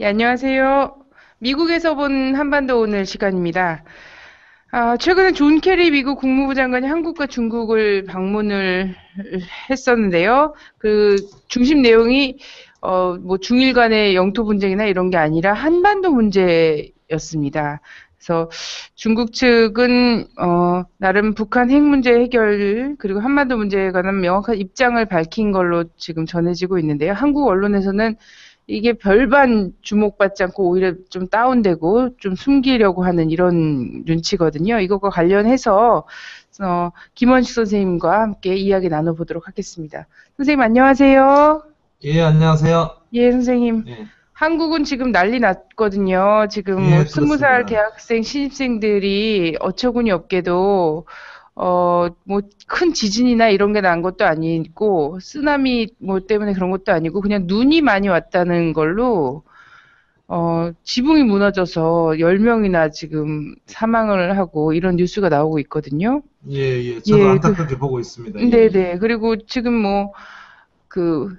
예, 안녕하세요. 미국에서 본 한반도 오늘 시간입니다. 최근에 존 케리 미국 국무부 장관이 한국과 중국을 방문을 했었는데요. 그 중심 내용이 뭐 중일 간의 영토 분쟁이나 이런 게 아니라 한반도 문제였습니다. 그래서 중국 측은 나름 북한 핵 문제 해결 그리고 한반도 문제에 관한 명확한 입장을 밝힌 걸로 지금 전해지고 있는데요. 한국 언론에서는 이게 별반 주목받지 않고 오히려 좀 다운되고 좀 숨기려고 하는 이런 눈치거든요. 이것과 관련해서 김원식 선생님과 함께 이야기 나눠보도록 하겠습니다. 선생님 안녕하세요. 예, 안녕하세요. 예, 선생님. 예, 한국은 지금 난리 났거든요. 지금 뭐 예, 20살 그렇습니다. 대학생 신입생들이 어처구니 없게도 뭐 큰 지진이나 이런 게 난 것도 아니고 쓰나미 뭐 때문에 그런 것도 아니고 그냥 눈이 많이 왔다는 걸로 지붕이 무너져서 10명이나 지금 사망을 하고 이런 뉴스가 나오고 있거든요. 예, 예, 저도 예, 안타깝게 보고 있습니다. 예, 예. 네네. 그리고 지금 뭐 그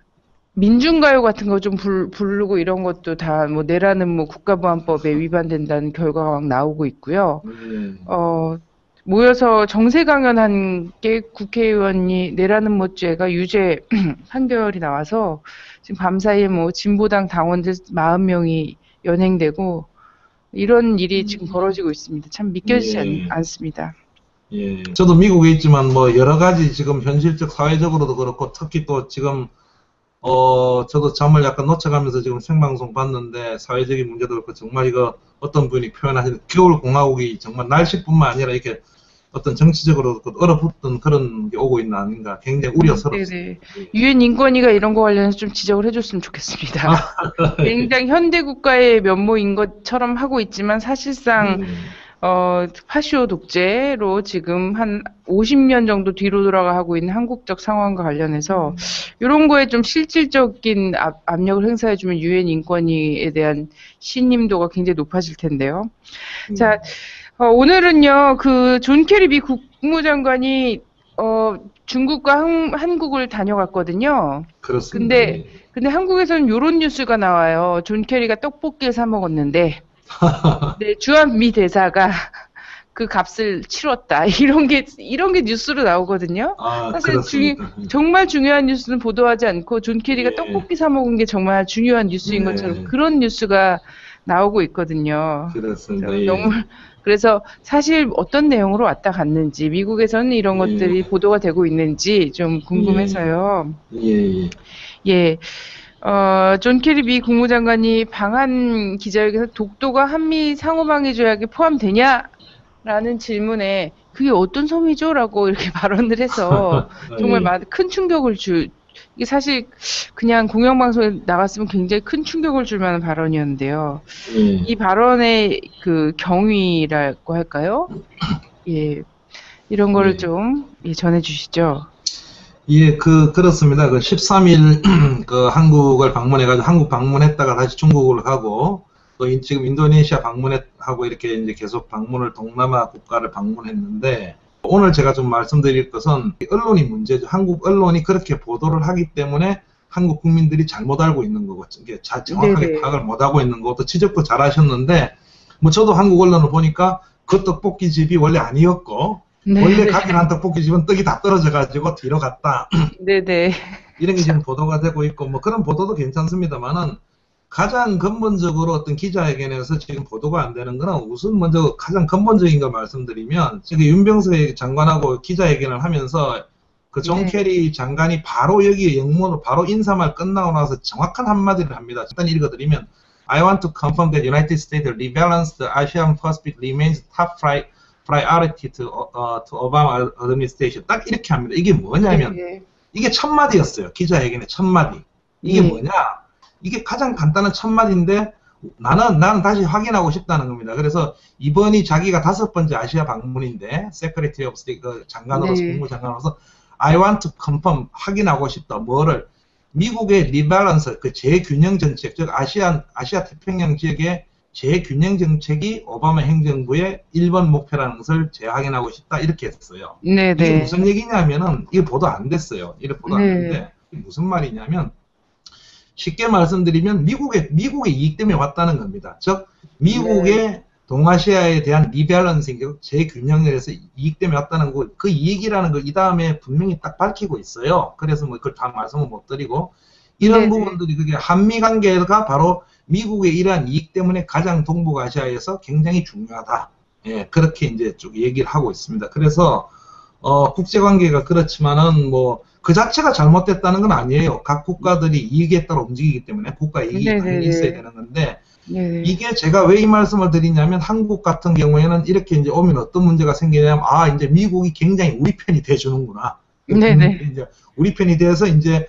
민중가요 같은 거 좀 부르고 이런 것도 다 뭐 내라는 뭐 국가보안법에 위반된다는 결과가 막 나오고 있고요. 예, 어, 모여서 정세 강연한 게 국회의원이 내라는 뭐죄가 유죄 판결이 나와서 지금 밤사이에 뭐 진보당 당원들 40명이 연행되고 이런 일이 지금 벌어지고 있습니다. 참 믿겨지지 예, 않습니다. 예. 저도 미국에 있지만 뭐 여러 가지 지금 현실적 사회적으로도 그렇고 특히 또 지금 저도 잠을 약간 놓쳐가면서 지금 생방송 봤는데 사회적인 문제도 그렇고 정말 이거 어떤 분이 표현하신 겨울 공화국이 정말 날씨뿐만 아니라 이렇게 어떤 정치적으로 얼어붙던 그런 게 오고 있는 아닌가 굉장히 우려스럽습니다. 네네. 예. 유엔 인권위가 이런 거 관련해서 좀 지적을 해줬으면 좋겠습니다. 굉장히 현대 국가의 면모인 것처럼 하고 있지만 사실상 파시오 독재로 지금 한 50년 정도 뒤로 돌아가고 있는 한국적 상황과 관련해서 이런 거에 좀 실질적인 압력을 행사해주면 유엔 인권위에 대한 신임도가 굉장히 높아질 텐데요. 자, 오늘은요, 그 존 케리 미 국무장관이 중국과 한국을 다녀갔거든요. 그렇습니다. 근데 한국에서는 요런 뉴스가 나와요. 존 케리가 떡볶이를 사 먹었는데, 네, 주한 미 대사가 그 값을 치렀다. 이런 게 뉴스로 나오거든요. 아, 사실 그렇습니다. 정말 중요한 뉴스는 보도하지 않고 존 케리가 예, 떡볶이 사 먹은 게 정말 중요한 뉴스인 것처럼 예, 그런 뉴스가 나오고 있거든요. 그렇습니다. 너무, 예, 그래서 사실 어떤 내용으로 왔다 갔는지, 미국에서는 이런 예, 것들이 보도가 되고 있는지 좀 예, 궁금해서요. 예, 예. 존 케리 미 국무장관이 방한 기자회견에서 독도가 한미 상호방위 조약에 포함되냐라는 질문에 그게 어떤 섬이죠? 라고 이렇게 발언을 해서 정말 예, 큰 충격을 이게 사실 그냥 공영방송에 나갔으면 굉장히 큰 충격을 줄 만한 발언이었는데요. 예, 이 발언의 그 경위라고 할까요? 예, 이런 거를 예. 좀 전해 주시죠. 예, 그렇습니다. 그 13일 그 한국을 방문해가지고 한국 방문했다가 다시 중국을 가고 또 지금 인도네시아 방문하고 이렇게 이제 계속 방문을 동남아 국가를 방문했는데 오늘 제가 좀 말씀드릴 것은 언론이 문제죠. 한국 언론이 그렇게 보도를 하기 때문에 한국 국민들이 잘못 알고 있는 거고 이게 정확하게 네네. 파악을 못 하고 있는 거고 또 지적도 잘 하셨는데 뭐 저도 한국 언론을 보니까 그 떡볶이 집이 원래 아니었고 원래 네네. 가긴 한 떡볶이집은 떡이 다 떨어져가지고 뒤로 갔다. 네네. 이런 게 참. 지금 보도가 되고 있고, 뭐 그런 보도도 괜찮습니다만은 가장 근본적으로 어떤 기자회견에서 지금 보도가 안 되는 거는 우선 먼저 가장 근본적인 거 말씀드리면 지금 윤병석 장관하고 기자회견을 하면서 그 존 네. 케리 장관이 바로 여기 영문으로 바로 인사말 끝나고 나서 정확한 한마디를 합니다. 일단 읽어드리면 I want to confirm that United States rebalanced ASEAN Pacific remains top priority to Obama administration. 딱 이렇게 합니다. 이게 뭐냐면 네. 이게 첫 마디였어요. 기자회견의 첫 마디. 이게 예. 뭐냐? 이게 가장 간단한 첫 마디인데 나는 다시 확인하고 싶다는 겁니다. 그래서 이번이 자기가 5번째 아시아 방문인데 Secretary of State 그 장관으로서 네. 국무장관으로서 I want to confirm 확인하고 싶다. 뭐를? 미국의 리밸런스 그 재균형 정책 즉 아시아 태평양 지역의 재균형 정책이 오바마 행정부의 1번 목표라는 것을 재확인하고 싶다 이렇게 했어요. 네, 이게 네. 무슨 얘기냐면은 이게 보도 안 됐어요. 이래 보도 안 네. 됐는데 이게 무슨 말이냐면 쉽게 말씀드리면 미국의 이익 때문에 왔다는 겁니다. 즉 미국의 동아시아에 대한 리밸런싱, 재균형에서 이익 때문에 왔다는 거, 그 이익이라는 걸 이 다음에 분명히 딱 밝히고 있어요. 그래서 뭐 그걸 다 말씀을 못 드리고 이런 네네. 부분들이 그게 한미 관계가 바로 미국의 이러한 이익 때문에 가장 동북아시아에서 굉장히 중요하다. 예, 그렇게 이제 쭉 얘기를 하고 있습니다. 그래서 국제 관계가 그렇지만은 뭐 그 자체가 잘못됐다는 건 아니에요. 각 국가들이 이익에 따라 움직이기 때문에 국가 이익이 당연히 있어야 되는 건데 네네. 이게 제가 왜 이 말씀을 드리냐면 한국 같은 경우에는 이렇게 이제 오면 어떤 문제가 생기냐면 아 이제 미국이 굉장히 우리 편이 돼주는구나. 네네. 이제 우리 편이 돼서 이제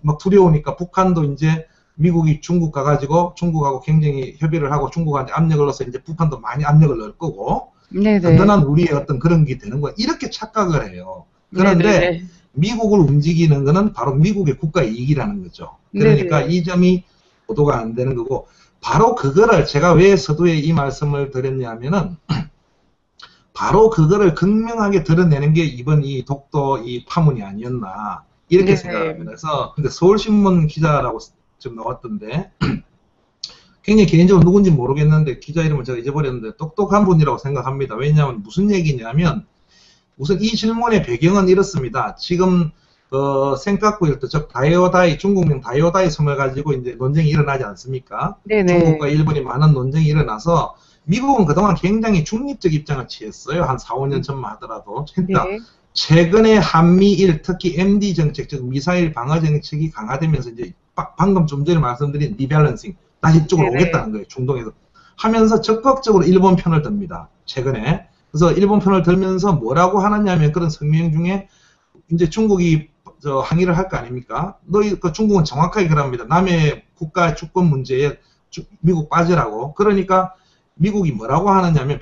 막 두려우니까 북한도 이제 미국이 중국 가가지고 중국하고 굉장히 협의를 하고 중국한테 압력을 넣어서 이제 북한도 많이 압력을 넣을 거고 네네. 든든한 우리의 어떤 그런 게 되는 거야. 이렇게 착각을 해요. 그런데 네네. 미국을 움직이는 거는 바로 미국의 국가 이익이라는 거죠. 그러니까 네네. 이 점이 보도가 안 되는 거고 바로 그거를 제가 왜 서두에 이 말씀을 드렸냐면은 바로 그거를 극명하게 드러내는 게 이번 이 독도 이 파문이 아니었나 이렇게 네네. 생각합니다. 그래서 근데 서울신문 기자라고 좀 나왔던데 굉장히 개인적으로 누군지 모르겠는데 기자 이름을 제가 잊어버렸는데 똑똑한 분이라고 생각합니다. 왜냐하면 무슨 얘기냐면 우선 이 질문의 배경은 이렇습니다. 지금 센카쿠 일도 즉 다이오다이 중국명 다이오다이 섬을 가지고 이제 논쟁이 일어나지 않습니까? 네네. 중국과 일본이 많은 논쟁이 일어나서 미국은 그동안 굉장히 중립적 입장을 취했어요. 한 4, 5년 전만 하더라도. 그러니까 네. 최근에 한미일 특히 MD 정책 즉 미사일 방어 정책이 강화되면서 이제 방금 좀 전에 말씀드린 리밸런싱 다시 이쪽으로 네네. 오겠다는 거예요. 중동에서 하면서 적극적으로 일본 편을 듭니다. 최근에. 그래서 일본 편을 들면서 뭐라고 하느냐면 그런 성명 중에 이제 중국이 항의를 할 거 아닙니까? 너희 그 중국은 정확하게 그럽니다. 남의 국가 주권 문제에 미국 빠지라고. 그러니까 미국이 뭐라고 하느냐면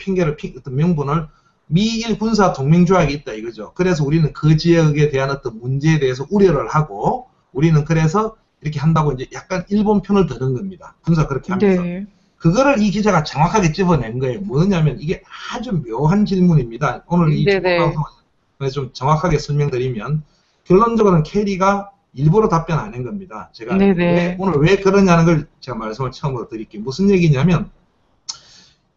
어떤 명분을 미일 군사 동맹 조약이 있다 이거죠. 그래서 우리는 그 지역에 대한 어떤 문제에 대해서 우려를 하고 우리는 그래서 이렇게 한다고 이제 약간 일본 편을 드는 겁니다. 군사 그렇게 하면서. 네. 그거를 이 기자가 정확하게 집어낸 거예요. 뭐냐면 이게 아주 묘한 질문입니다. 오늘 이 네네. 방송에서 좀 정확하게 설명드리면 결론적으로는 캐리가 일부러 답변 안 한 겁니다. 제가 네네. 오늘 왜 그러냐는 걸 제가 말씀을 처음으로 드릴게요. 무슨 얘기냐면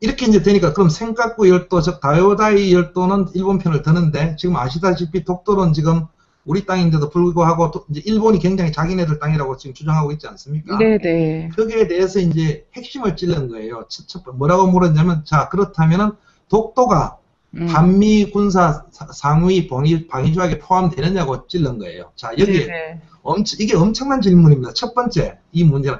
이렇게 이제 되니까 그럼 센카쿠 열도 즉 다이오다이 열도는 일본 편을 드는데 지금 아시다시피 독도는 지금 우리 땅인데도 불구하고 또 이제 일본이 굉장히 자기네들 땅이라고 지금 주장하고 있지 않습니까? 네네. 거기에 대해서 이제 핵심을 찔른 거예요. 뭐라고 물었냐면, 자, 그렇다면은 독도가 한미 군사 상위 방위 조약에 포함되느냐고 찔른 거예요. 자, 여기에 네네. 이게 엄청난 질문입니다. 첫 번째, 이 문제는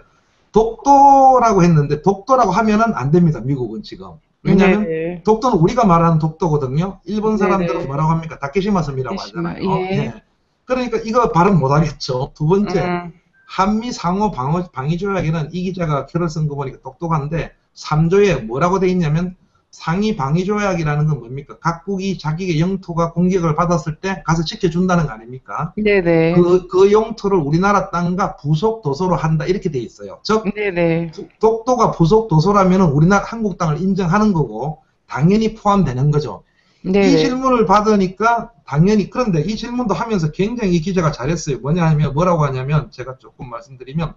독도라고 했는데 독도라고 하면은 안 됩니다. 미국은 지금. 왜냐하면 네네. 독도는 우리가 말하는 독도거든요. 일본 사람들은 네네. 뭐라고 합니까? 다케시마 섬이라고 다케시마, 하잖아요. 예. 예. 그러니까 이거 발음 못하겠죠. 두 번째, 음. 한미 상호 방위 조약에는 이 기자가 글을 쓴 거 보니까 똑똑한데 3조에 뭐라고 돼 있냐면 상위 방위 조약이라는 건 뭡니까? 각국이 자기의 영토가 공격을 받았을 때 가서 지켜준다는 거 아닙니까? 네네. 그 영토를 우리나라 땅과 부속 도서로 한다 이렇게 돼 있어요. 즉 네네. 독도가 부속 도서라면 우리나라 한국 땅을 인정하는 거고 당연히 포함되는 거죠. 네네. 이 질문을 받으니까 당연히 그런데 이 질문도 하면서 굉장히 이 기자가 잘했어요. 뭐라고 하냐면 제가 조금 말씀드리면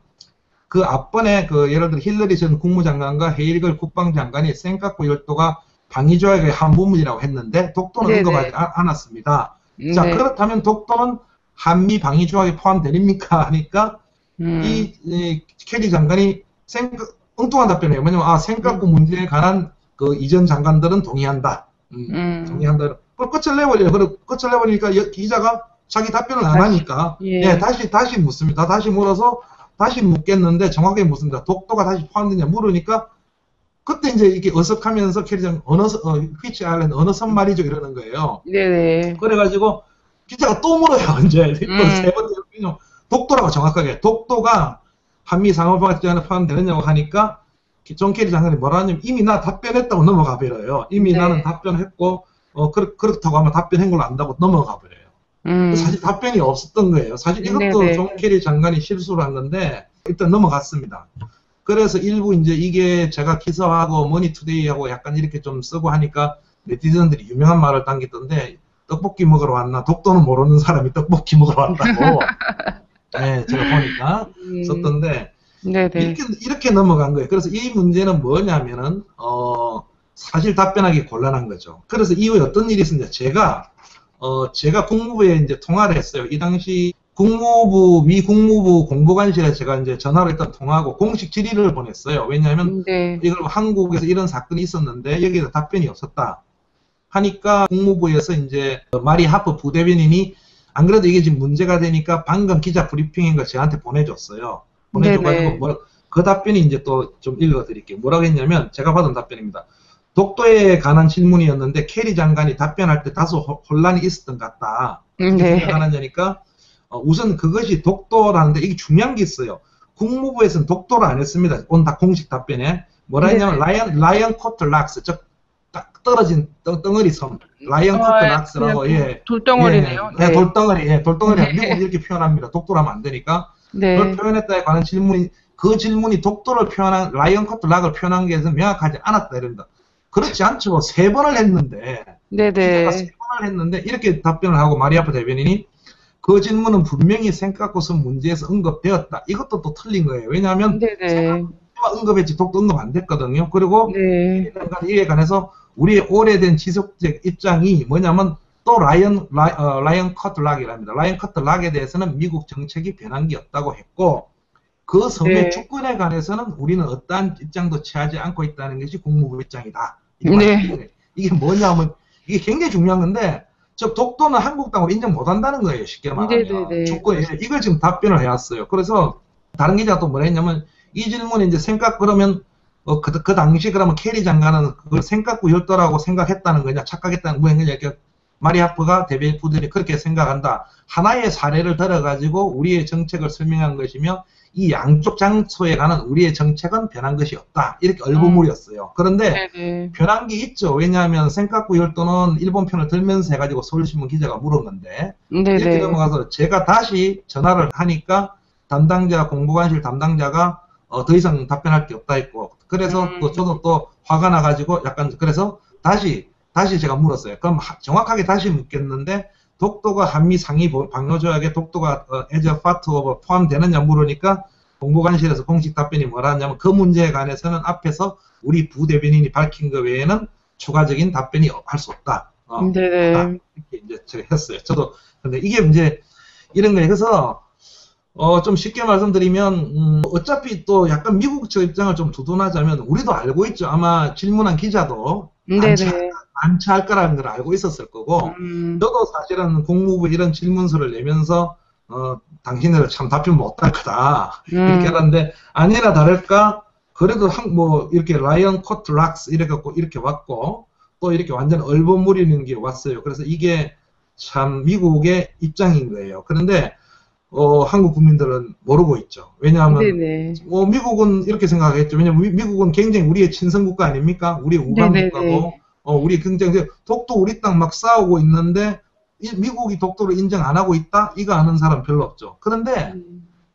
그 앞번에 그 예를 들어 힐러리 전 국무장관과 헤일걸 국방장관이 센카쿠 열도가 방위조약의 한 부분이라고 했는데 독도는 네네. 언급하지 않았습니다. 자 네. 그렇다면 독도는 한미 방위조약에 포함됩니까? 하니까 이 캐리 장관이 엉뚱한 답변이에요. 뭐냐면 센카쿠 문제에 관한 그 이전 장관들은 동의한다. 동의한다. 끝을 내버려요. 끝을 내버리니까 기자가 자기 답변을 안 하니까 예. 다시 묻습니다. 다시 물어서 다시 묻겠는데 정확하게 묻습니다. 독도가 다시 포함되냐 물으니까 그때 이제 이렇게 어석하면서 캐리장 휘치 아일랜드 어느 섬 말이죠 이러는 거예요. 네네. 그래가지고 기자가 또 물어요. 이제 또 세 번째 독도라고 정확하게 독도가 한미 상호방위조약에 포함되느냐고 하니까 존 캐리 장관이 뭐라 하냐면 이미 나 답변했다고 넘어가 버려요. 이미 네. 나는 답변했고 그렇다고 하면 답변한 걸로 안다고 넘어가 버려요. 사실 답변이 없었던 거예요. 사실 이것도 네네. 존 캐리 장관이 실수를 한 건데 일단 넘어갔습니다. 그래서 일부 이제 이게 제가 기사하고 머니투데이하고 약간 이렇게 좀 쓰고 하니까 네티즌들이 유명한 말을 당기던데 떡볶이 먹으러 왔나? 독도는 모르는 사람이 떡볶이 먹으러 왔다고. 네, 제가 보니까 썼던데 네네. 이렇게 넘어간 거예요. 그래서 이 문제는 뭐냐면은 사실 답변하기 곤란한 거죠. 그래서 이후에 어떤 일이 있었냐? 제가 국무부에 이제 통화를 했어요. 이 당시 미 국무부 공보관실에 제가 이제 전화로 일단 통화하고 공식 질의를 보냈어요. 왜냐하면 네. 이걸 한국에서 이런 사건이 있었는데 여기에서 답변이 없었다 하니까 국무부에서 이제 마리 하프 부대변인이 안 그래도 이게 지금 문제가 되니까 방금 기자 브리핑인 거 저한테 보내줬어요. 보내줘가지고 네네. 그 답변이 이제 또 좀 읽어드릴게요. 뭐라고 했냐면 제가 받은 답변입니다. 독도에 관한 질문이었는데 캐리 장관이 답변할 때 다소 혼란이 있었던 것 같다. 어떻게 네. 생각하느냐니까 우선 그것이 독도라는데 이게 중요한 게 있어요. 국무부에서는 독도를 안 했습니다. 온 다 공식 답변에 뭐라 했냐면 네네. 라이언 코트 락스 즉 딱 떨어진 덩어리 섬 라이언 코트 그냥 락스라고 돌덩어리네요. 네. 돌덩어리 미국은 네. 이렇게 표현합니다. 독도를 하면 안 되니까 그걸 네. 표현했다에 관한 질문이 그 질문이 독도를 표현한 라이언 코트 락을 표현한 게 명확하지 않았다 이런다. 그렇지 않죠. 세 번을 했는데 기자가 세 네네. 번을 했는데 이렇게 답변을 하고 마리아프 대변인이 그 질문은 분명히 생각고서 문제에서 언급되었다. 이것도 또 틀린 거예요. 왜냐하면 네네. 생각만 언급했지 독도 언급 안 됐거든요. 그리고 네. 이에 관해서 우리의 오래된 지속적 입장이 뭐냐면 또 라이언 커틀락이랍니다. 라이언 커틀락에 대해서는 미국 정책이 변한 게 없다고 했고 그 섬의 네. 주권에 관해서는 우리는 어떠한 입장도 취하지 않고 있다는 것이 국무부 입장이다. 이게 네. 이게 뭐냐면 이게 굉장히 중요한 건데 즉 독도는 한국 땅으로 인정 못한다는 거예요. 쉽게 말하면 네네네. 주권에 이걸 지금 답변을 해왔어요. 그래서 다른 기자가 또 뭐라 했냐면 이 질문에 이제 생각 그러면 그 당시 그러면 캐리 장관은 그걸 생각구열도라고 생각했다는 거냐 착각했다는 거냐 이렇게 마리아프가 대변인 부들이 그렇게 생각한다. 하나의 사례를 들어가지고 우리의 정책을 설명한 것이며 이 양쪽 장소에 관한 우리의 정책은 변한 것이 없다. 이렇게 얼버무렸어요. 그런데 네네. 변한 게 있죠. 왜냐하면 생각구열도는 일본 편을 들면서 해가지고 서울신문 기자가 물은 건데 이렇게 네네. 넘어가서 제가 다시 전화를 하니까 공보관실 담당자가 더 이상 답변할 게 없다 했고 그래서 또 저도 또 화가 나가지고 약간 그래서 다시 제가 물었어요. 그럼 정확하게 다시 묻겠는데 독도가 한미 상위 방어조약에 독도가 as a part of 포함되느냐 물으니까 공보관실에서 공식 답변이 뭐라 하냐면 그 문제에 관해서는 앞에서 우리 부대변인이 밝힌 것 외에는 추가적인 답변이 할 수 없다. 하다. 네네. 이렇게 이제 제가 했어요. 저도 근데 이게 이제 이런 거예요. 그래서 좀 쉽게 말씀드리면 어차피 또 약간 미국 측 입장을 좀 두둔하자면 우리도 알고 있죠. 아마 질문한 기자도 네네. 난처할 거라는 걸 알고 있었을 거고 저도 사실은 국무부에 이런 질문서를 내면서 당신들 참 답변 못할 거다 이렇게 음. 하는데 아니나 다를까 그래도 뭐 이렇게 라이언 코트 락스 이렇게 왔고 또 이렇게 완전 얼버무리는 게 왔어요. 그래서 이게 참 미국의 입장인 거예요. 그런데 한국 국민들은 모르고 있죠. 왜냐하면 네네. 미국은 이렇게 생각하겠죠. 왜냐하면 미국은 굉장히 우리의 친선국가 아닙니까? 우리의 우방국가고 네네네. 우리 굉장히 독도 우리 땅 막 싸우고 있는데 미국이 독도를 인정 안 하고 있다? 이거 아는 사람 별로 없죠. 그런데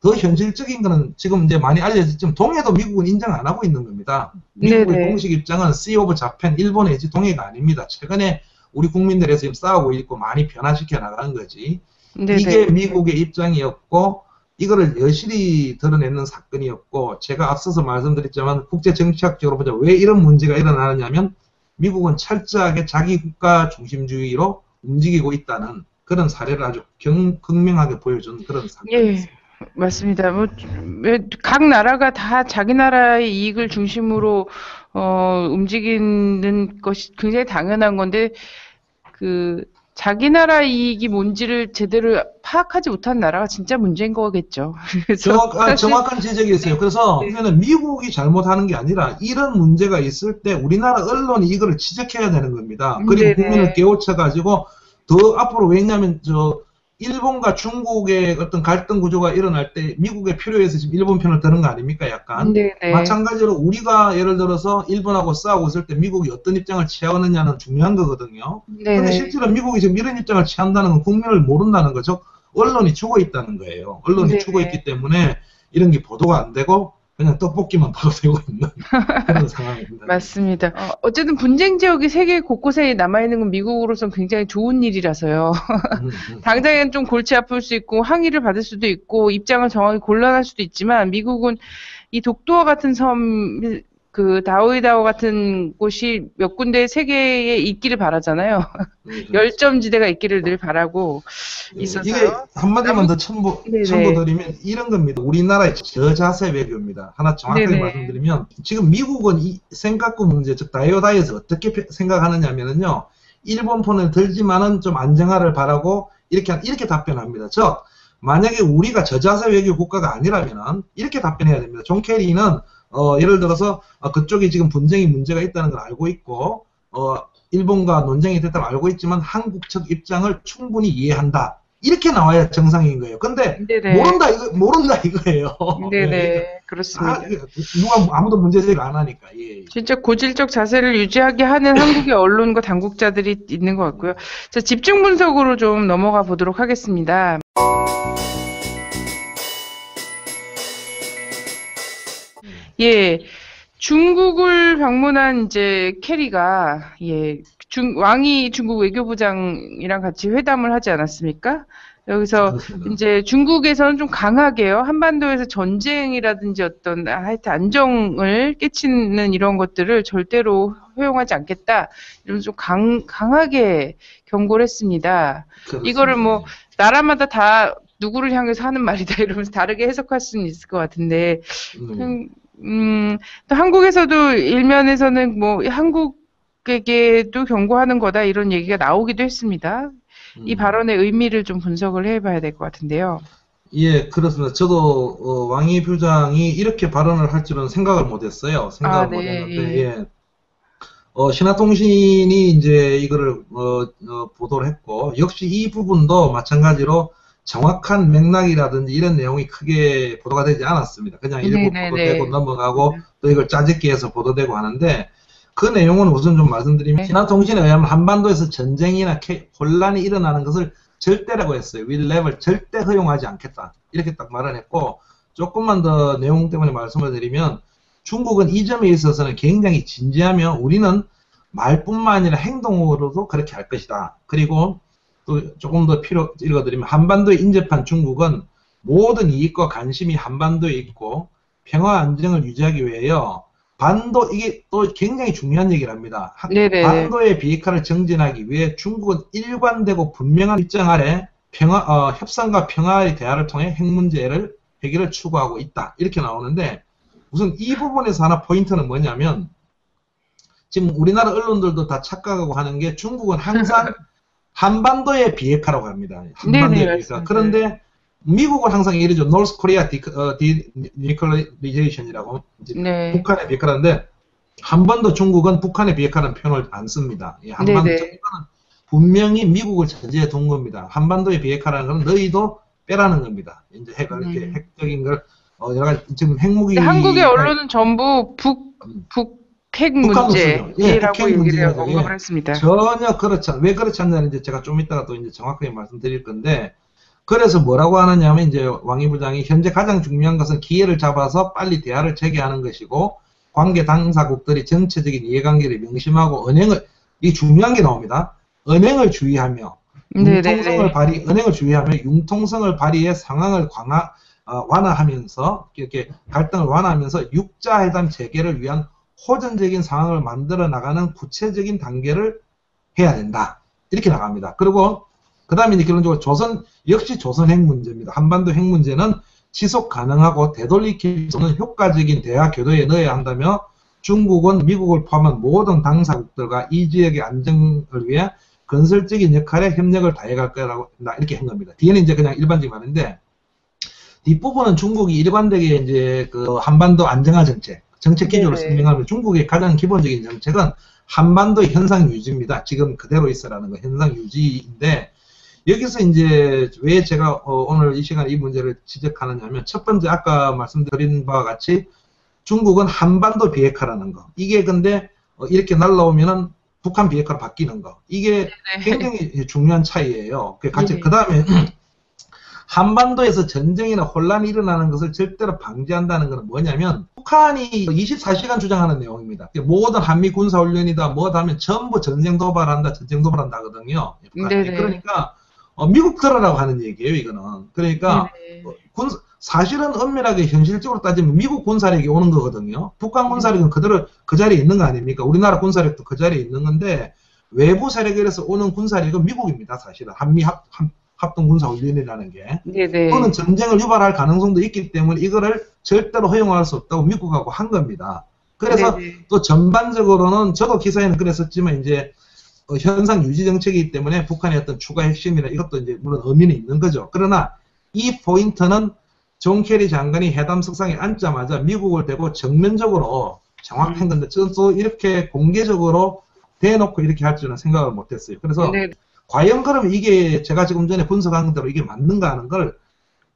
더 현실적인 거는 지금 이제 많이 알려졌지만 동해도 미국은 인정 안 하고 있는 겁니다. 미국의 네네. 공식 입장은 Sea of Japan, 일본의 동해가 아닙니다. 최근에 우리 국민들에서 지금 싸우고 있고 많이 변화시켜 나가는 거지. 이게 네네. 미국의 입장이었고 이거를 여실히 드러내는 사건이었고 제가 앞서서 말씀드렸지만 국제정치학적으로 보자 왜 이런 문제가 일어나느냐면 미국은 철저하게 자기 국가 중심주의로 움직이고 있다는 그런 사례를 아주 극명하게 보여준 그런 예, 사건이었습니다. 맞습니다. 각 나라가 다 자기 나라의 이익을 중심으로 움직이는 것이 굉장히 당연한 건데 자기 나라 이익이 뭔지를 제대로 파악하지 못한 나라가 진짜 문제인 거겠죠. 그래서 사실 정확한 지적이 있어요. 그래서 네, 이거는 미국이 잘못하는 게 아니라 이런 문제가 있을 때 우리나라 언론이 이거를 지적해야 되는 겁니다. 그리고 국민을 네네, 깨우쳐가지고 더 앞으로 왜냐하면 일본과 중국의 어떤 갈등 구조가 일어날 때 미국의 필요해서 지금 일본 편을 드는 거 아닙니까? 약간. 네네, 마찬가지로 우리가 예를 들어서 일본하고 싸우고 있을 때 미국이 어떤 입장을 취하느냐는 중요한 거거든요. 근데 네네, 실제로 미국이 지금 이런 입장을 취한다는 건 국민을 모른다는 거죠. 언론이 죽어 있다는 거예요. 언론이 죽어 네네, 있기 때문에 이런 게 보도가 안 되고 그냥 떡볶이만 바로 되고 있는 그런 상황입니다. 맞습니다. 어쨌든 분쟁 지역이 세계 곳곳에 남아있는 건 미국으로선 굉장히 좋은 일이라서요. 당장엔 좀 골치 아플 수 있고 항의를 받을 수도 있고 입장을 정하기 곤란할 수도 있지만 미국은 이 독도와 같은 섬, 그 다오이다오 같은 곳이 몇 군데 세계에 있기를 바라잖아요. 열점지대가 있기를 늘 바라고 있어서요. 이게 한마디만 더 첨부드리면 이런 겁니다. 우리나라의 저자세 외교입니다. 하나 정확하게 네네. 말씀드리면 지금 미국은 이 생각구 문제, 즉 다이오다이에서 어떻게 생각하느냐면요. 일본폰을 들지만은 좀 안정화를 바라고 이렇게 답변합니다. 즉 만약에 우리가 저자세 외교 국가가 아니라면은 이렇게 답변해야 됩니다. 존 케리는 예를 들어서 그쪽에 지금 분쟁이 문제가 있다는 걸 알고 있고 일본과 논쟁이 됐다고 알고 있지만 한국 측 입장을 충분히 이해한다. 이렇게 나와야 정상인 거예요. 근데 네네. 모른다 이거예요. 네네. 그렇습니다. 아무도 문제 제기를 안 하니까. 예. 진짜 고질적 자세를 유지하게 하는 한국의 언론과 당국자들이 있는 것 같고요. 자, 집중 분석으로 좀 넘어가 보도록 하겠습니다. 예, 중국을 방문한 이제 캐리가 왕이 중국 외교부장이랑 같이 회담을 하지 않았습니까? 여기서 그렇습니다. 이제 중국에서는 좀 강하게요. 한반도에서 전쟁이라든지 어떤 하여튼 안정을 깨치는 이런 것들을 절대로 허용하지 않겠다. 이러면서 좀 강하게 경고를 했습니다. 그렇습니다. 이거를 뭐 나라마다 다 누구를 향해서 하는 말이다 이러면서 다르게 해석할 수는 있을 것 같은데 또 한국에서도 일면에서는 뭐 한국에게도 경고하는 거다 이런 얘기가 나오기도 했습니다. 이 발언의 의미를 좀 분석을 해봐야 될 것 같은데요. 예, 그렇습니다. 저도 왕이 부장이 이렇게 발언을 할 줄은 생각을 못했어요. 생각을 못했는데, 예. 신화통신이 이제 이거를 보도를 했고, 역시 이 부분도 마찬가지로 정확한 맥락이라든지 이런 내용이 크게 보도가 되지 않았습니다. 그냥 일부 보도되고 넘어가고 또 이걸 짜집기 해서 보도되고 하는데 그 내용은 우선 좀 말씀드리면 신화통신에 의하면 한반도에서 전쟁이나 혼란이 일어나는 것을 절대라고 했어요. will never, 절대 허용하지 않겠다. 이렇게 딱 말을 했고 조금만 더 내용 때문에 말씀을 드리면 중국은 이 점에 있어서는 굉장히 진지하며 우리는 말뿐만 아니라 행동으로도 그렇게 할 것이다. 그리고 또 조금 더 읽어드리면 한반도에 인접한 중국은 모든 이익과 관심이 한반도에 있고 평화 안정을 유지하기 위하여 이게 또 굉장히 중요한 얘기를 합니다. 반도의 비핵화를 정진하기 위해 중국은 일관되고 분명한 입장 아래 협상과 평화의 대화를 통해 핵 문제를 해결을 추구하고 있다. 이렇게 나오는데 우선 이 부분에서 하나 포인트는 뭐냐면 지금 우리나라 언론들도 다 착각하고 하는 게 중국은 항상 한반도의 비핵화라고 합니다. 한반도의 비핵화. 그런데 미국은 항상 이러죠. North Korea denuclearization이라고 북한의 비핵화라는데 한 번도 중국은 북한의 비핵화라는 표현을 안 씁니다. 한반도 정부는 분명히 미국을 전제해 둔 겁니다. 한반도의 비핵화라는 건 너희도 빼라는 겁니다. 이제 이렇게 핵적인 걸 여러 가지 지금 핵무기 한국의 언론은 전부 핵 문제라고 얘기를 언급을 했습니다. 전혀 그렇지 않. 왜 그렇지 않냐는 이제 제가 좀 이따가 또 이제 정확하게 말씀드릴 건데 그래서 뭐라고 하느냐면 이제 왕이 부장이 현재 가장 중요한 것은 기회를 잡아서 빨리 대화를 재개하는 것이고 관계 당사국들이 정체적인 이해관계를 명심하고 이 중요한 게 나옵니다. 언행을 주의하며 융통성을 발휘해 상황을 완화하면서 이렇게 갈등을 완화하면서 육자회담 재개를 위한 호전적인 상황을 만들어 나가는 구체적인 단계를 해야 된다. 이렇게 나갑니다. 그리고 그 다음에 이제 결론적으로 역시 조선 핵 문제입니다. 한반도 핵 문제는 지속 가능하고 되돌이킬 수 없는 효과적인 대화 교도에 넣어야 한다며 중국은 미국을 포함한 모든 당사국들과 이 지역의 안정을 위해 건설적인 역할에 협력을 다해갈 거라고 이렇게 한 겁니다. 뒤에는 이제 그냥 일반적인 말인데 뒷부분은 중국이 일관되게 이제 그 한반도 안정화 정책 기조를 설명하면 중국의 가장 기본적인 정책은 한반도의 현상 유지입니다. 지금 그대로 있어라는 거 현상 유지인데 여기서 이제 왜 제가 오늘 이 시간에 이 문제를 지적하느냐면 첫 번째 아까 말씀드린 바와 같이 중국은 한반도 비핵화라는 거 이게 근데 이렇게 날라오면은 북한 비핵화로 바뀌는 거 이게 굉장히 중요한 차이예요. 그 다음에 한반도에서 전쟁이나 혼란이 일어나는 것을 절대로 방지한다는 것은 뭐냐면 북한이 24시간 주장하는 내용입니다. 모든 한미 군사훈련이다 뭐다 하면 전부 전쟁 도발한다 전쟁 도발한다 하거든요. 북한이. 네네. 그러니까 미국 들어라고 하는 얘기예요. 이거는. 그러니까 네네. 사실은 엄밀하게 현실적으로 따지면 미국 군사력이 오는 거거든요. 북한 군사력은 그대로 그 자리에 있는 거 아닙니까? 우리나라 군사력도 그 자리에 있는 건데 외부 세력에서 오는 군사력은 미국입니다. 사실은 한미 합동군사훈련이라는 게. 네네. 그거는 전쟁을 유발할 가능성도 있기 때문에 이거를 절대로 허용할 수 없다고 미국하고 한 겁니다. 그래서 네네. 또 전반적으로는 저도 기사에는 그랬었지만 이제 현상 유지 정책이기 때문에 북한의 어떤 추가 핵심이나 이것도 이제 물론 의미는 있는 거죠. 그러나 이 포인트는 존 케리 장관이 회담 석상에 앉자마자 미국을 대고 정면적으로 정확한 건데 저는 또 이렇게 공개적으로 대놓고 이렇게 할 줄은 생각을 못했어요. 그래서 네. 과연 그러면 이게 제가 지금 전에 분석한 대로 이게 맞는가 하는 걸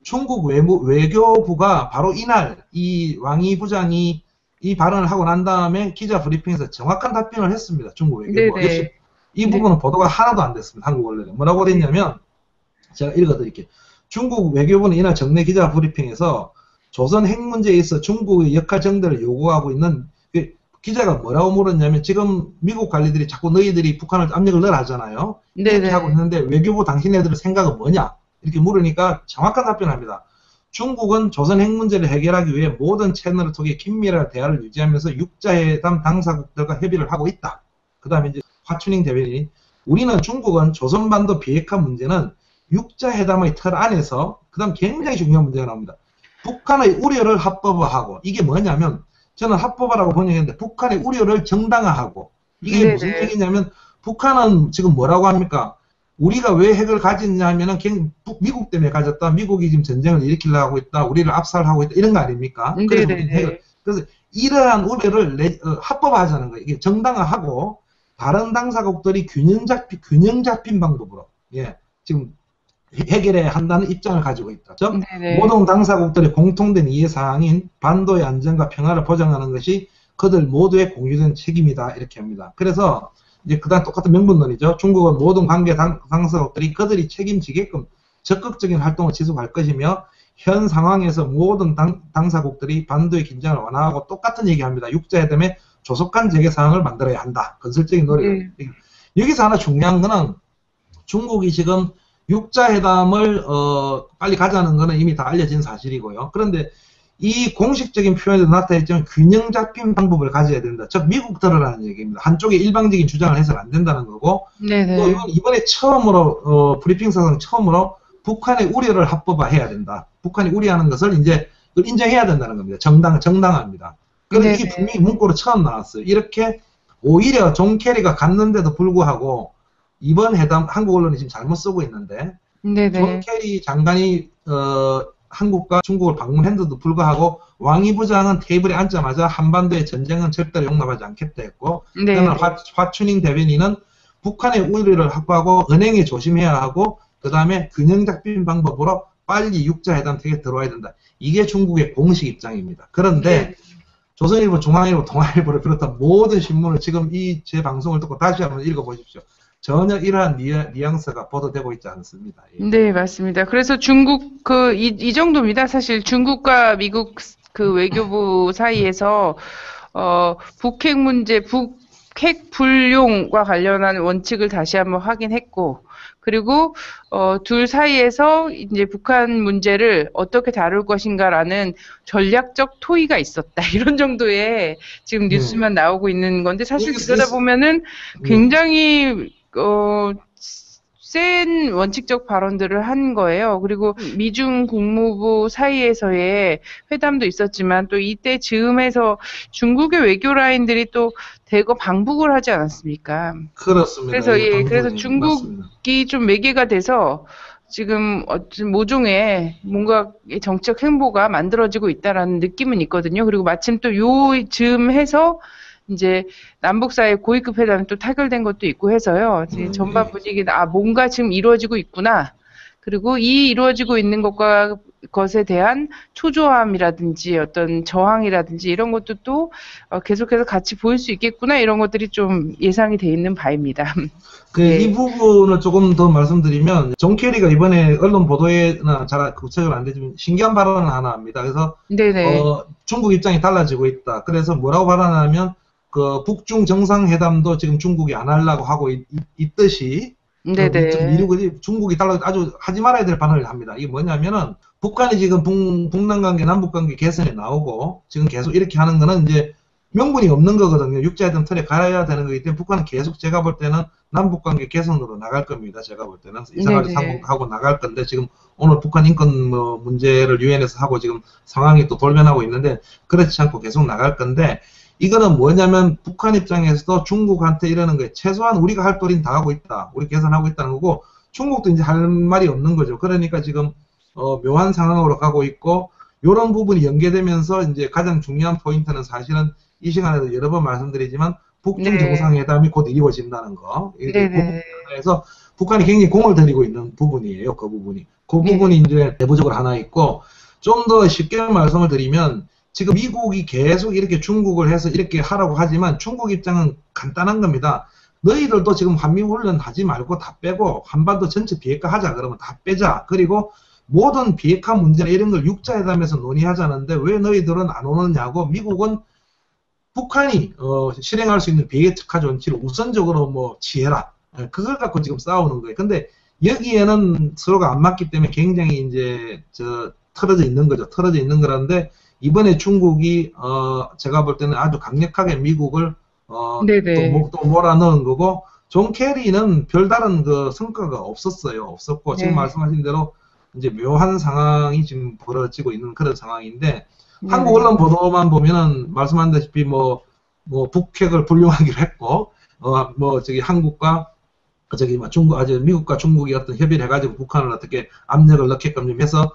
중국 외교부가 바로 이날 이 왕이 부장이 이 발언을 하고 난 다음에 기자 브리핑에서 정확한 답변을 했습니다. 중국 외교부가. 네네. 역시 이 부분은 보도가 하나도 안 됐습니다. 한국 언론에. 뭐라고 그랬냐면 제가 읽어드릴게요. 중국 외교부는 이날 정례 기자 브리핑에서 조선 핵 문제에 있어 중국의 역할 정대를 요구하고 있는 기자가 뭐라고 물었냐면 지금 미국 관리들이 자꾸 너희들이 북한을 압력을 넣으라 하잖아요. 이렇게 네네. 하고 있는데 외교부 당신네들의 생각은 뭐냐? 이렇게 물으니까 정확한 답변합니다. 중국은 조선 핵 문제를 해결하기 위해 모든 채널을 통해 긴밀한 대화를 유지하면서 육자회담 당사국들과 협의를 하고 있다. 그 다음에 이제 화춘잉 대변인이 우리는 중국은 조선반도 비핵화 문제는 육자회담의 틀 안에서 그 다음 굉장히 중요한 문제가 나옵니다. 북한의 우려를 합법화하고 이게 뭐냐면 저는 합법화라고 번역했는데 북한의 우려를 정당화하고 이게 네네. 무슨 얘기냐면 북한은 지금 뭐라고 합니까? 우리가 왜 핵을 가졌냐 하면은 미국 때문에 가졌다. 미국이 지금 전쟁을 일으키려고 하고 있다. 우리를 압살하고 있다. 이런 거 아닙니까? 그래서 네네. 그래서 이러한 우려를 합법화하자는 거예요. 이게 정당화하고 다른 당사국들이 균형 잡힌 방법으로 예, 지금 해결해야 한다는 입장을 가지고 있다. 즉 네네. 모든 당사국들의 공통된 이해사항인 반도의 안전과 평화를 보장하는 것이 그들 모두의 공유된 책임이다. 이렇게 합니다. 그래서 이제 그다음 똑같은 명분론이죠. 중국은 모든 관계 당사국들이 그들이 책임지게끔 적극적인 활동을 지속할 것이며 현 상황에서 모든 당사국들이 반도의 긴장을 완화하고 똑같은 얘기합니다. 육자회담의 조속한 재개사항을 만들어야 한다. 건설적인 노력을. 네. 여기서 하나 중요한 거는 중국이 지금 육자회담을 빨리 가자는 거는 이미 다 알려진 사실이고요. 그런데 이 공식적인 표현에도 나타났지만 균형 잡힌 방법을 가져야 된다. 즉 미국 들어라는 얘기입니다. 한쪽에 일방적인 주장을 해서는 안 된다는 거고 네네. 또 이번에 처음으로 브리핑사상 처음으로 북한의 우려를 합법화해야 된다. 북한이 우려하는 것을 이제 인정해야 된다는 겁니다. 정당합니다. 그런데 이게 분명히 문구로 처음 나왔어요. 이렇게 오히려 존 케리가 갔는데도 불구하고 이번 회담 한국 언론이 지금 잘못 쓰고 있는데 네네. 존 케리 장관이 한국과 중국을 방문했는데도 불구하고 왕이 부장은 테이블에 앉자마자 한반도의 전쟁은 절대로 용납하지 않겠다 했고 그러나 화춘잉 대변인은 북한의 우려를 확보하고 은행에 조심해야 하고 그 다음에 균형 잡힌 방법으로 빨리 육자회담 택에 들어와야 된다. 이게 중국의 공식 입장입니다. 그런데 조선일보, 중앙일보, 동아일보를 비롯한 모든 신문을 지금 이 제 방송을 듣고 다시 한번 읽어보십시오. 전혀 이러한 뉘앙스가 보도되고 있지 않습니다. 예. 네, 맞습니다. 그래서 중국 이 정도입니다. 사실 중국과 미국 그 외교부 사이에서 북핵 문제, 북핵 불용과 관련한 원칙을 다시 한번 확인했고, 그리고 둘 사이에서 이제 북한 문제를 어떻게 다룰 것인가라는 전략적 토의가 있었다. 이런 정도의 지금 뉴스만 나오고 있는 건데 사실 들여다보면은 굉장히 센 원칙적 발언들을 한 거예요. 그리고 미중 국무부 사이에서의 회담도 있었지만 또 이때 즈음해서 중국의 외교 라인들이 또 대거 방북을 하지 않았습니까? 그렇습니다. 그래서 예, 그래서 중국이 맞습니다. 좀 매개가 돼서 지금 모종의 뭔가 정책 행보가 만들어지고 있다라는 느낌은 있거든요. 그리고 마침 또 요 즈음 해서 이제 남북 사이 고위급 회담이 또 타결된 것도 있고 해서요. 전반 분위기는 뭔가 지금 이루어지고 있구나. 그리고 이 이루어지고 있는 것과 것에 대한 초조함이라든지 어떤 저항이라든지 이런 것도 또 계속해서 같이 보일 수 있겠구나 이런 것들이 좀 예상이 돼 있는 바입니다. 이 네. 부분을 조금 더 말씀드리면, 존 케리가 이번에 언론 보도에는 잘 구체적으로 안 되지만 신기한 발언을 하나 합니다. 그래서, 네네. 중국 입장이 달라지고 있다. 그래서 뭐라고 발언하냐면, 북중 정상회담도 지금 중국이 안 하려고 하고 있듯이, 네네. 미국이 중국이 아주 하지 말아야 될 발언을 합니다. 이게 뭐냐면은, 북한이 지금 북남 관계, 남북 관계 개선에 나오고, 지금 계속 이렇게 하는 거는 이제 명분이 없는 거거든요. 육자회담 틀에 가야 되는 거기 때문에 북한은 계속 제가 볼 때는 남북관계 개선으로 나갈 겁니다. 제가 볼 때는 이상하게 네네. 하고 나갈 건데 지금 오늘 북한 인권 문제를 유엔에서 하고 지금 상황이 또 돌변하고 있는데 그렇지 않고 계속 나갈 건데 이거는 뭐냐면 북한 입장에서도 중국한테 이러는 거예요. 최소한 우리가 할 도리는 다 하고 있다. 우리 개선하고 있다는 거고 중국도 이제 할 말이 없는 거죠. 그러니까 지금 묘한 상황으로 가고 있고 이런 부분이 연계되면서 이제 가장 중요한 포인트는 사실은 이 시간에도 여러 번 말씀드리지만 북중 네. 정상회담이 곧 이루어진다는 거. 이게 그 네네. 부분에서 북한이 굉장히 공을 들이고 있는 부분이에요. 그 부분이. 그 부분이 네. 이제 내부적으로 하나 있고 좀 더 쉽게 말씀을 드리면 지금 미국이 계속 이렇게 중국을 해서 이렇게 하라고 하지만 중국 입장은 간단한 겁니다. 너희들도 지금 한미훈련 하지 말고 다 빼고 한반도 전체 비핵화 하자 그러면 다 빼자. 그리고 모든 비핵화 문제나 이런 걸 육자회담에서 논의하자는데 왜 너희들은 안 오느냐고 미국은 북한이 실행할 수 있는 비핵화 조치를 우선적으로 뭐 취해라. 그걸 갖고 지금 싸우는 거예요. 근데 여기에는 서로가 안 맞기 때문에 굉장히 이제 틀어져 있는 거죠. 틀어져 있는 거라는데 이번에 중국이 제가 볼 때는 아주 강력하게 미국을 네네. 또 몰아넣은 거고 존 케리는 별다른 그 성과가 없었어요. 없었고 지금 네. 말씀하신 대로 이제 묘한 상황이 지금 벌어지고 있는 그런 상황인데 한국 네네. 언론 보도만 보면은 말씀하셨다시피 북핵을 불용하기로 했고 저기 한국과 저기 뭐 미국과 중국이 어떤 협의를 해가지고 북한을 어떻게 압력을 넣게끔 좀 해서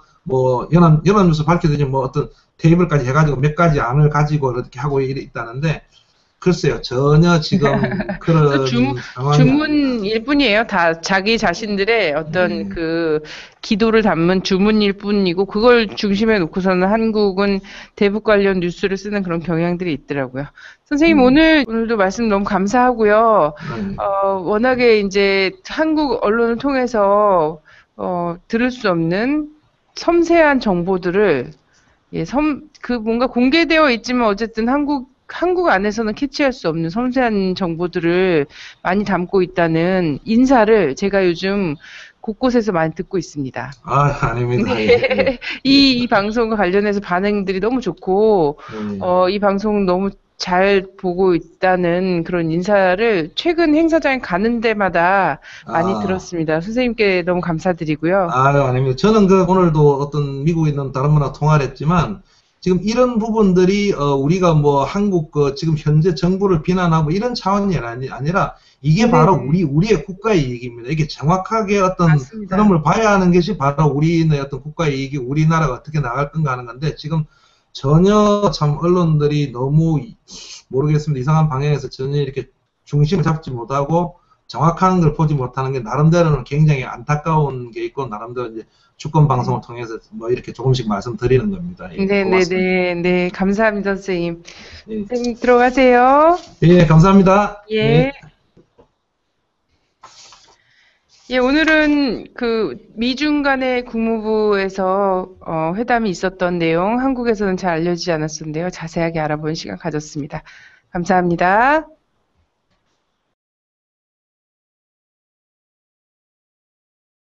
연합뉴스 밝혀드린 뭐 어떤 테이블까지 해가지고 몇 가지 안을 가지고 이렇게 하고 있다는데 글쎄요 전혀 지금 그래서 그런 상황이 아니다. 주문일 뿐이에요. 다 자기 자신들의 어떤 네. 그 기도를 담은 주문일 뿐이고 그걸 중심에 놓고서는 한국은 대북 관련 뉴스를 쓰는 그런 경향들이 있더라고요. 선생님 음, 오늘도 말씀 너무 감사하고요. 네. 워낙에 이제 한국 언론을 통해서 들을 수 없는 섬세한 정보들을 그 뭔가 공개되어 있지만 어쨌든 한국 안에서는 캐치할 수 없는 섬세한 정보들을 많이 담고 있다는 인사를 제가 요즘 곳곳에서 많이 듣고 있습니다. 아닙니다. 예, 예, 네. 예. 이 방송과 관련해서 반응들이 너무 좋고, 예. 이 방송 너무 잘 보고 있다는 그런 인사를 최근 행사장에 가는 데마다 많이 아, 들었습니다. 선생님께 너무 감사드리고요. 아닙니다. 저는 오늘도 어떤 미국에 있는 다른 분하고 통화를 했지만, 지금 이런 부분들이, 우리가 뭐 한국 지금 현재 정부를 비난하고 이런 차원이 아니라, 이게 바로 네네. 우리의 국가의 이익입니다. 이게 정확하게 어떤 맞습니다. 흐름을 봐야 하는 것이 바로 우리의 어떤 국가의 이익이 우리나라가 어떻게 나갈 건가 하는 건데, 지금 전혀 참 언론들이 너무 모르겠습니다. 이상한 방향에서 전혀 이렇게 중심을 잡지 못하고 정확한 걸 보지 못하는 게 나름대로는 굉장히 안타까운 게 있고 나름대로 이제 주권 방송을 통해서 뭐 이렇게 조금씩 말씀드리는 겁니다. 예, 고맙습니다. 네네네. 네, 감사합니다, 선생님. 예, 선생님 들어가세요. 예, 감사합니다. 예. 예. 예, 오늘은 그 미중 간의 국무부에서 회담이 있었던 내용 한국에서는 잘 알려지지 않았었는데요. 자세하게 알아보는 시간 가졌습니다. 감사합니다.